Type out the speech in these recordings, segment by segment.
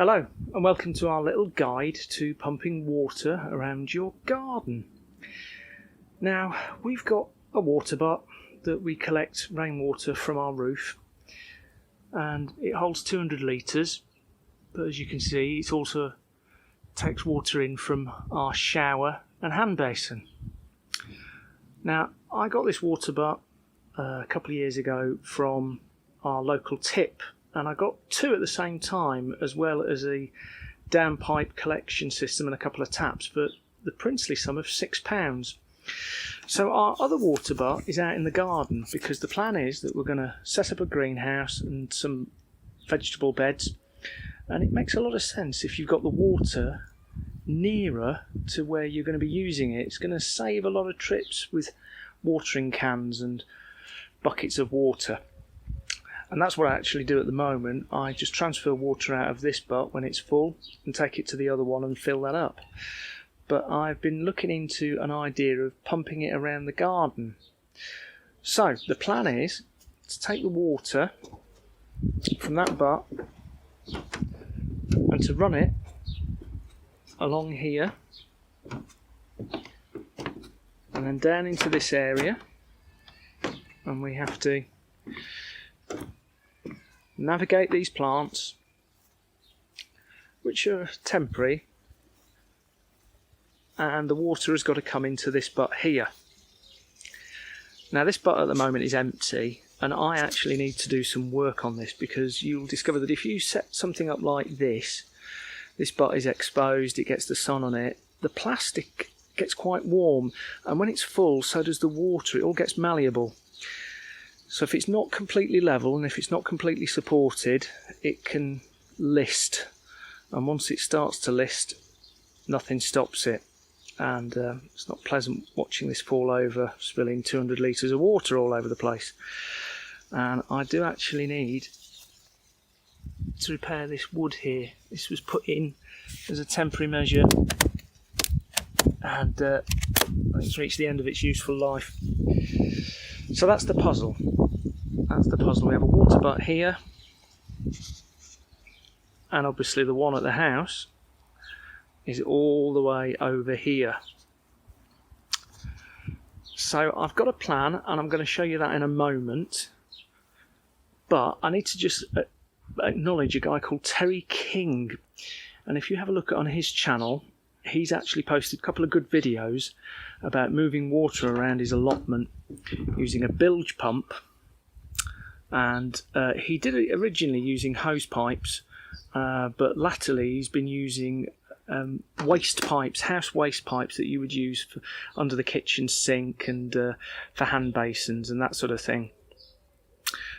Hello and welcome to our little guide to pumping water around your garden. Now we've got a water butt that we collect rainwater from our roof, and it holds 200 litres, but as you can see it also takes water in from our shower and hand basin. Now I got this water butt a couple of years ago from our local tip, and I got two at the same time, as well as a downpipe collection system and a couple of taps for the princely sum of £6. So our other water butt is out in the garden, because the plan is that we're going to set up a greenhouse and some vegetable beds, and it makes a lot of sense if you've got the water nearer to where you're going to be using it. It's going to save a lot of trips with watering cans and buckets of water. And that's what I actually do at the moment. I just transfer water out of this butt when it's full and take it to the other one and fill that up. But I've been looking into an idea of pumping it around the garden. So the plan is to take the water from that butt and to run it along here and then down into this area, and we have to navigate these plants, which are temporary, and the water has got to come into this butt here. Now this butt at the moment is empty, and I actually need to do some work on this, because you'll discover that if you set something up like this butt is exposed, it gets the sun on it, the plastic gets quite warm, and when it's full so does the water, it all gets malleable. So if it's not completely level and if it's not completely supported, it can list, and once it starts to list, nothing stops it, and it's not pleasant watching this fall over, spilling 200 litres of water all over the place. And I do actually need to repair this wood here. This was put in as a temporary measure, and it's reached the end of its useful life. So that's the puzzle. That's the puzzle. We have a water butt here, and obviously the one at the house is all the way over here. So I've got a plan, and I'm going to show you that in a moment. But I need to just acknowledge a guy called Terry King, and if you have a look on his channel, he's actually posted a couple of good videos about moving water around his allotment using a bilge pump. And he did it originally using hose pipes, but latterly he's been using waste pipes, house waste pipes that you would use for under the kitchen sink and for hand basins and that sort of thing.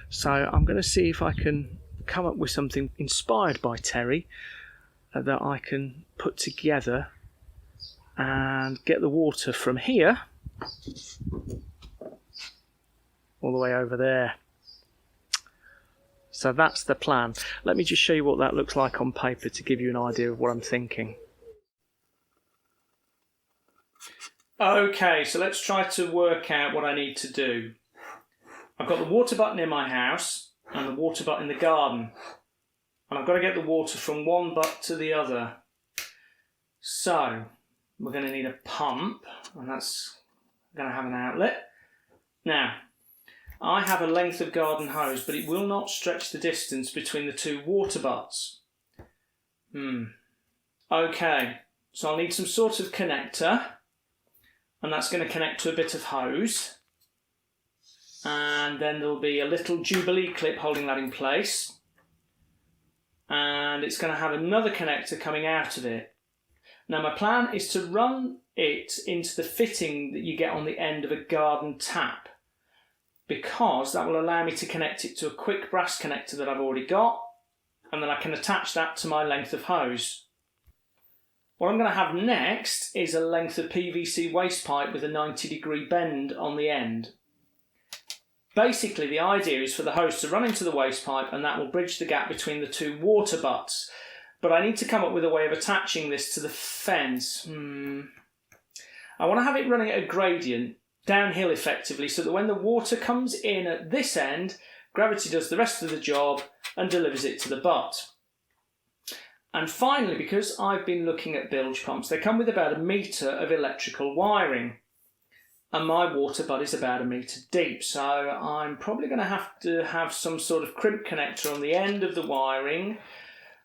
So I'm going to see if I can come up with something inspired by Terry that I can put together and get the water from here all the way over there. So that's the plan. Let me just show you what that looks like on paper to give you an idea of what I'm thinking. Okay, so let's try to work out what I need to do. I've got the water butt near my house and the water butt in the garden, and I've got to get the water from one butt to the other. So we're going to need a pump, and that's going to have an outlet. Now I have a length of garden hose, but it will not stretch the distance between the two water butts. Okay, so I'll need some sort of connector, and that's going to connect to a bit of hose, and then there'll be a little jubilee clip holding that in place, and it's going to have another connector coming out of it. Now my plan is to run it into the fitting that you get on the end of a garden tap, because that will allow me to connect it to a quick brass connector that I've already got, and then I can attach that to my length of hose. What I'm going to have next is a length of PVC waste pipe with a 90-degree bend on the end. Basically the idea is for the hose to run into the waste pipe, and that will bridge the gap between the two water butts. But I need to come up with a way of attaching this to the fence. I want to have it running at a gradient, downhill effectively, so that when the water comes in at this end, gravity does the rest of the job and delivers it to the butt. And finally, because I've been looking at bilge pumps, they come with about 1 metre of electrical wiring. And my water butt is about 1 metre deep, so I'm probably going to have some sort of crimp connector on the end of the wiring,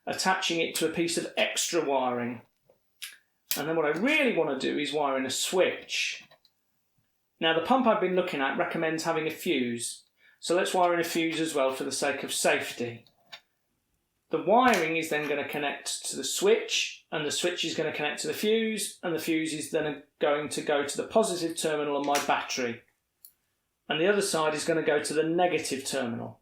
attaching it to a piece of extra wiring. And then what I really want to do is wire in a switch. Now the pump I've been looking at recommends having a fuse, so let's wire in a fuse as well for the sake of safety. The wiring is then going to connect to the switch, and the switch is going to connect to the fuse, and the fuse is then going to go to the positive terminal on my battery. And the other side is going to go to the negative terminal.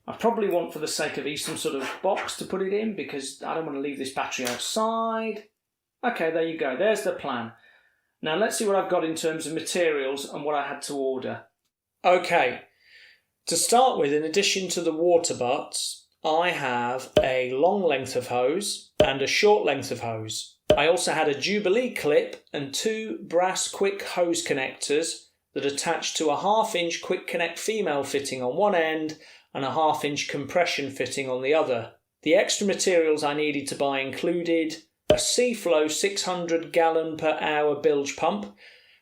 I probably want, for the sake of ease, some sort of box to put it in because I don't want to leave this battery outside. Okay, there you go. There's the plan. Now let's see what I've got in terms of materials and what I had to order. Okay, to start with, in addition to the water butts, I have a long length of hose and a short length of hose. I also had a jubilee clip and 2 brass quick hose connectors that attach to a 1/2 inch quick connect female fitting on one end and a 1/2 inch compression fitting on the other. The extra materials I needed to buy included a Seaflo 600 gallon per hour bilge pump,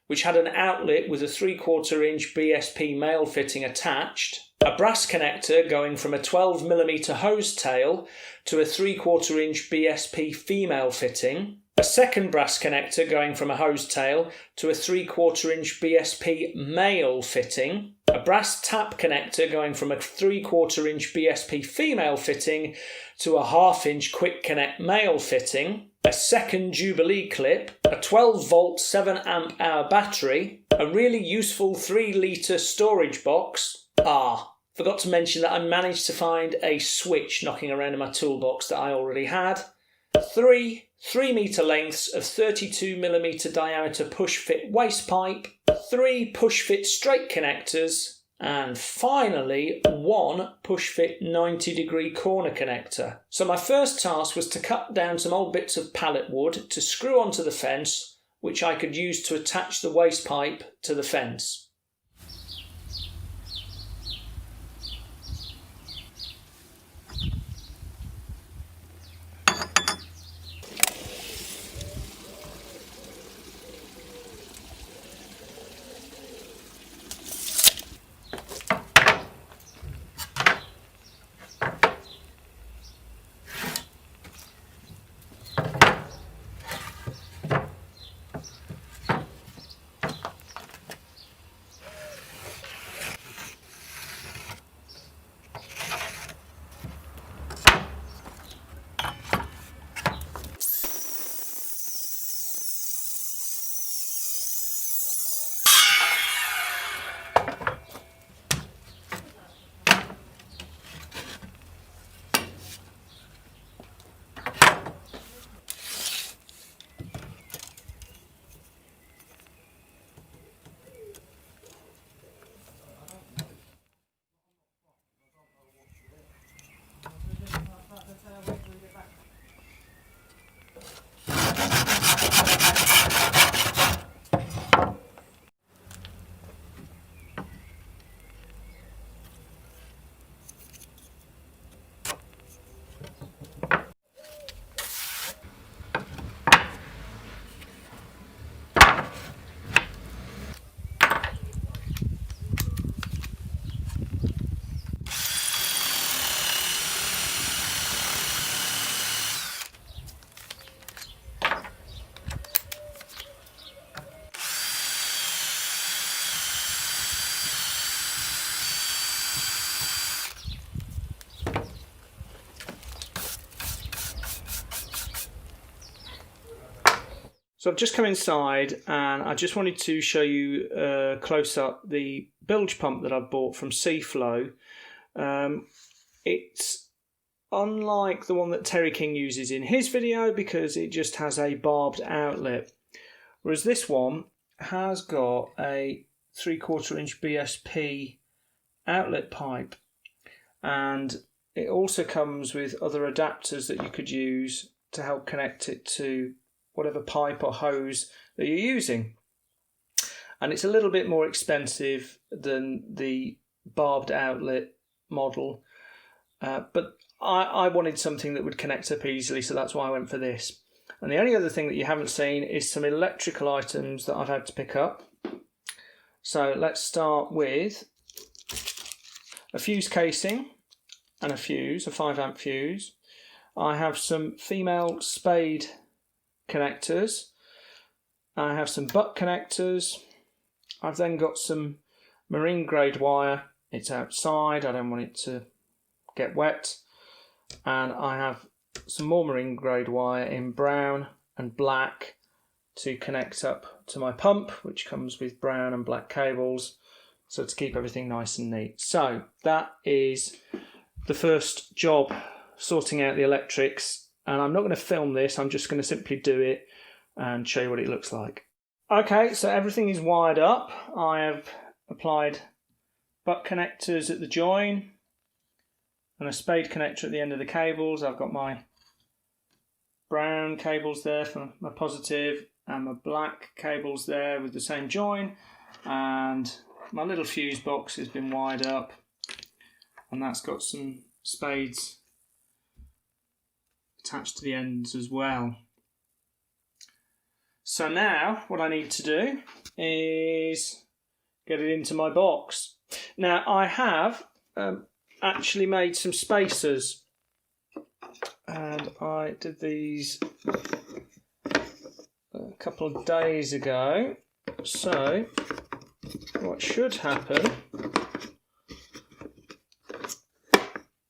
which had an outlet with a 3/4 inch BSP male fitting attached, a brass connector going from a 12mm hosetail to a 3/4 inch BSP female fitting, a second brass connector going from a hosetail to a 3/4 inch BSP male fitting, a brass tap connector going from a 3/4 inch BSP female fitting to a 1/2 inch quick connect male fitting, a second jubilee clip, a 12 volt 7 amp hour battery, a really useful 3 litre storage box. Forgot to mention that I managed to find a switch knocking around in my toolbox that I already had. 3 3-metre lengths of 32mm diameter push fit waste pipe, 3 push fit straight connectors, and finally 1 push fit 90-degree corner connector. So my first task was to cut down some old bits of pallet wood to screw onto the fence, which I could use to attach the waste pipe to the fence. So I've just come inside and I just wanted to show you close up the bilge pump that I've bought from Seaflo. It's unlike the one that Terry King uses in his video because it just has a barbed outlet, whereas this one has got a 3/4 inch BSP outlet pipe, and it also comes with other adapters that you could use to help connect it to whatever pipe or hose that you're using. And it's a little bit more expensive than the barbed outlet model, but I wanted something that would connect up easily, so that's why I went for this. And the only other thing that you haven't seen is some electrical items that I've had to pick up. So let's start with a fuse casing and a fuse, a 5-amp fuse. I have some female spade connectors. I have some butt connectors. I've then got some marine grade wire. It's outside, I don't want it to get wet. And I have some more marine grade wire in brown and black to connect up to my pump, which comes with brown and black cables, so to keep everything nice and neat. So that is the first job, sorting out the electrics, and I'm not going to film this, I'm just going to simply do it and show you what it looks like. Okay, so everything is wired up. I have applied butt connectors at the join and a spade connector at the end of the cables. I've got my brown cables there for my positive and my black cables there with the same join, and my little fuse box has been wired up, and that's got some spades attached to the ends as well. So now what I need to do is get it into my box. Now I have actually made some spacers, and I did these a couple of days ago. So what should happen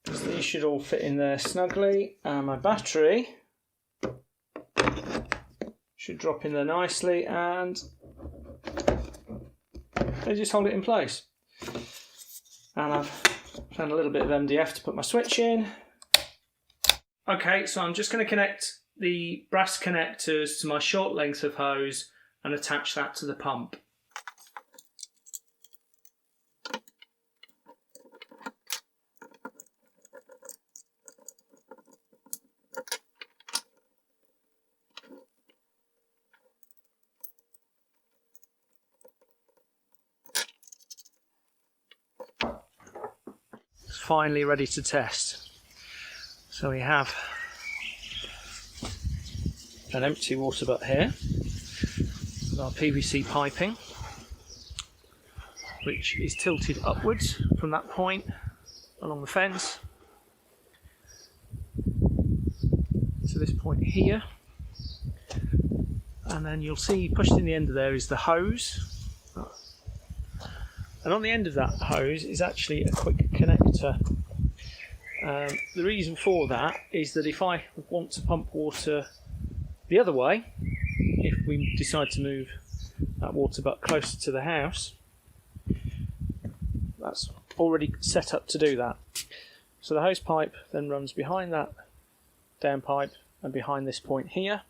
is these should all fit in there snugly, and my battery should drop in there nicely, and they just hold it in place. And I've found a little bit of MDF to put my switch in. Okay, so I'm just going to connect the brass connectors to my short length of hose and attach that to the pump. It's finally ready to test. So we have an empty water butt here with our PVC piping, which is tilted upwards from that point along the fence to this point here, and then you'll see pushed in the end of there is the hose, and on the end of that hose is actually a quick connector. The reason for that is that if I want to pump water the other way, if we decide to move that water butt closer to the house, that's already set up to do that. So the hose pipe then runs behind that downpipe and behind this point here,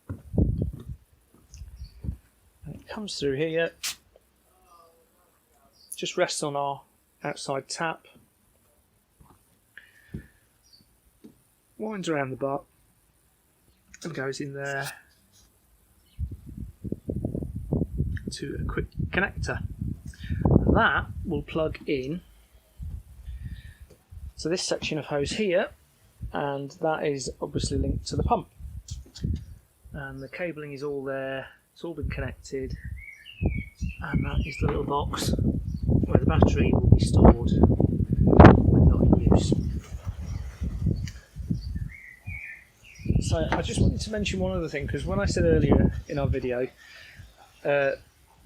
and it comes through here, just rests on our outside tap, winds around the butt and goes in there to a quick connector, and that will plug in to this section of hose here, and that is obviously linked to the pump, and the cabling is all there, it's all been connected, and that is the little box where the battery will be stored when not in use. So I just wanted to mention one other thing, because when I said earlier in our video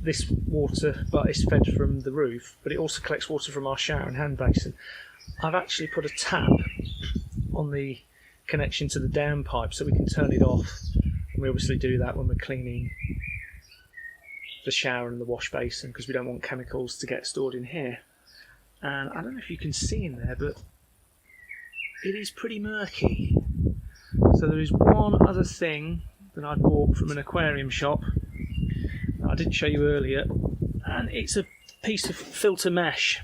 this water butt is fed from the roof, but it also collects water from our shower and hand basin, I've actually put a tap on the connection to the downpipe so we can turn it off, and we obviously do that when we're cleaning the shower and the wash basin, because we don't want chemicals to get stored in here. And I don't know if you can see in there, but it is pretty murky. So there is one other thing that I bought from an aquarium shop that I didn't show you earlier, and it's a piece of filter mesh,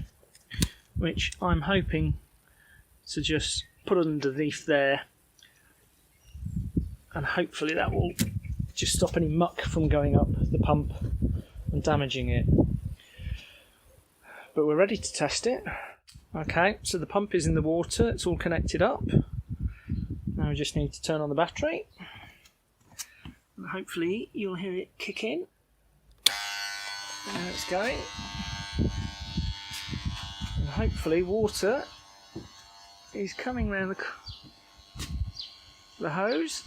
which I'm hoping to just put underneath there, and hopefully that will just stop any muck from going up the pump and damaging it. But we're ready to test it. Okay, so the pump is in the water, it's all connected up. Now we just need to turn on the battery. And hopefully you'll hear it kick in. Now it's going. And hopefully water is coming round the hose.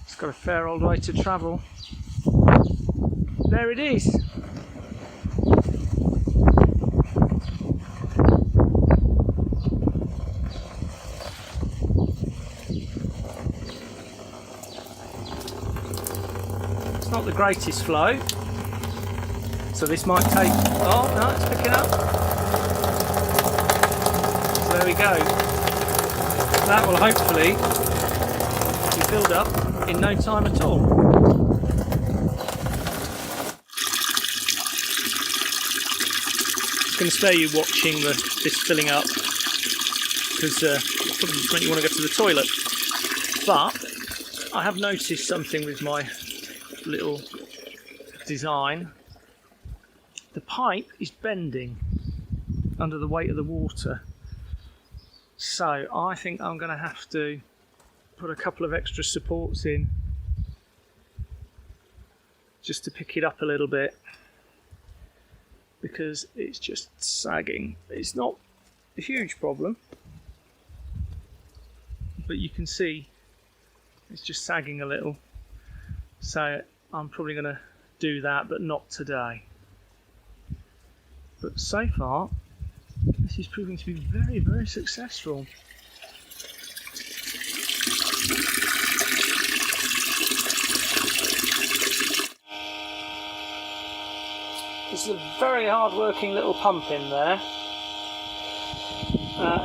It's got a fair old way to travel. There it is. It's not the greatest flow, so this might take... Oh no, it's picking up. So there we go. That will hopefully be filled up in no time at all. It's going to spare you watching this filling up, because it's probably just make you want to go to the toilet. But I have noticed something with my little design. The pipe is bending under the weight of the water, so I think I'm going to have to put a couple of extra supports in just to pick it up a little bit, because it's just sagging. It's not a huge problem, but you can see it's just sagging a little, so I'm probably going to do that, but not today. But so far this is proving to be very, very successful. This is a very hard working little pump in there.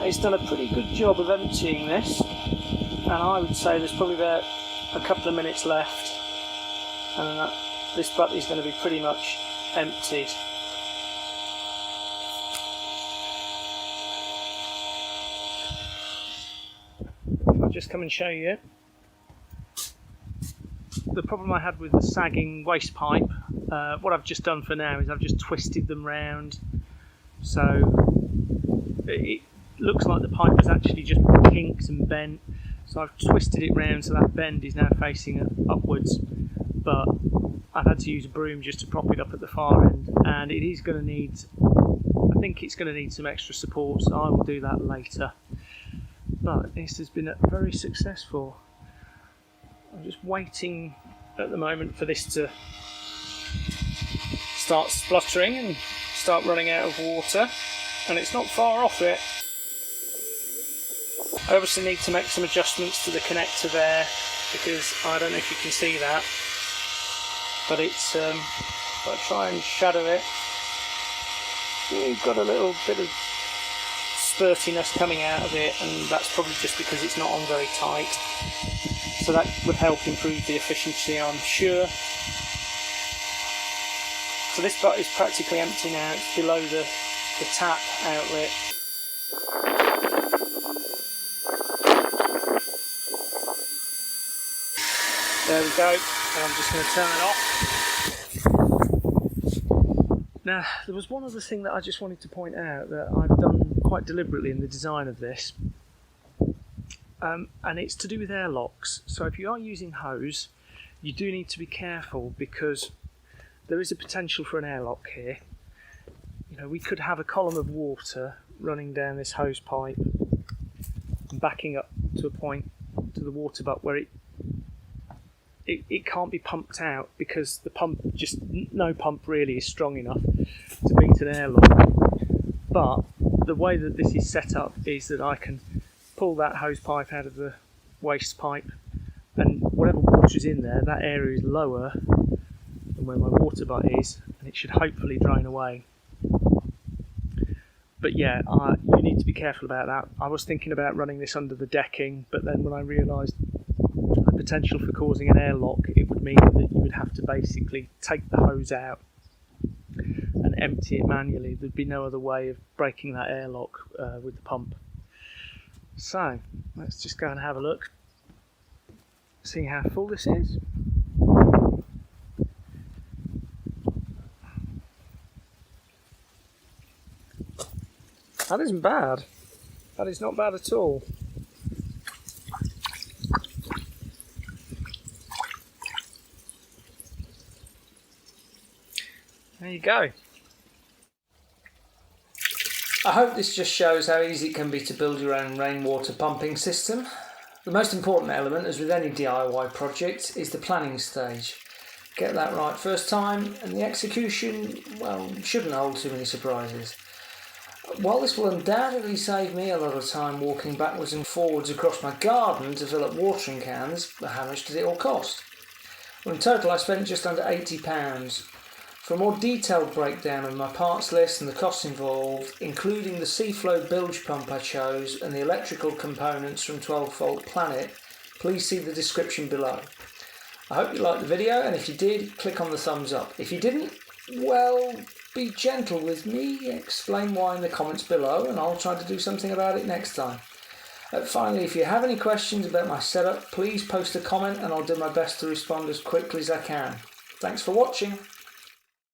It's done a pretty good job of emptying this, and I would say there's probably about a couple of minutes left, and this butt is going to be pretty much emptied. I'll just come and show you. The problem I had with the sagging waste pipe, what I've just done for now is I've just twisted them round, so it looks like the pipe was actually just kinked and bent. So I've twisted it round so that bend is now facing upwards, but I've had to use a broom just to prop it up at the far end, and it is going to need, I think it's going to need some extra support, so I will do that later. But this has been very successful. I'm just waiting at the moment for this to start spluttering and start running out of water, and it's not far off it. I obviously need to make some adjustments to the connector there, because I don't know if you can see that, but it's if I try and shadow it, you've got a little bit of spurtiness coming out of it, and that's probably just because it's not on very tight. So that would help improve the efficiency, I'm sure. So this butt is practically empty now, it's below the tap outlet. There we go, and I'm just going to turn it off. Now, there was one other thing that I just wanted to point out that I've done quite deliberately in the design of this. And it's to do with airlocks. So if you are using hose, you do need to be careful, because there is a potential for an airlock here. You know, we could have a column of water running down this hose pipe and backing up to a point to the water butt where it can't be pumped out, because the pump, just no pump really is strong enough to beat an airlock. But the way that this is set up is that I can pull that hose pipe out of the waste pipe, and whatever water's in there, that area is lower than where my water butt is, and it should hopefully drain away. But yeah, you need to be careful about that. I was thinking about running this under the decking, but then when I realised the potential for causing an airlock, it would mean that you would have to basically take the hose out and empty it manually. There'd be no other way of breaking that airlock with the pump. So let's just go and have a look. See how full this is? That isn't bad. That is not bad at all. There you go. I hope this just shows how easy it can be to build your own rainwater pumping system. The most important element, as with any DIY project, is the planning stage. Get that right first time, and the execution, well, shouldn't hold too many surprises. While this will undoubtedly save me a lot of time walking backwards and forwards across my garden to fill up watering cans, how much did it all cost? Well, in total I spent just under £80. For a more detailed breakdown of my parts list and the costs involved, including the Seaflo bilge pump I chose and the electrical components from 12-volt Planet, please see the description below. I hope you liked the video, and if you did, click on the thumbs up. If you didn't, well, be gentle with me, explain why in the comments below, and I'll try to do something about it next time. Finally, if you have any questions about my setup, please post a comment and I'll do my best to respond as quickly as I can. Thanks for watching.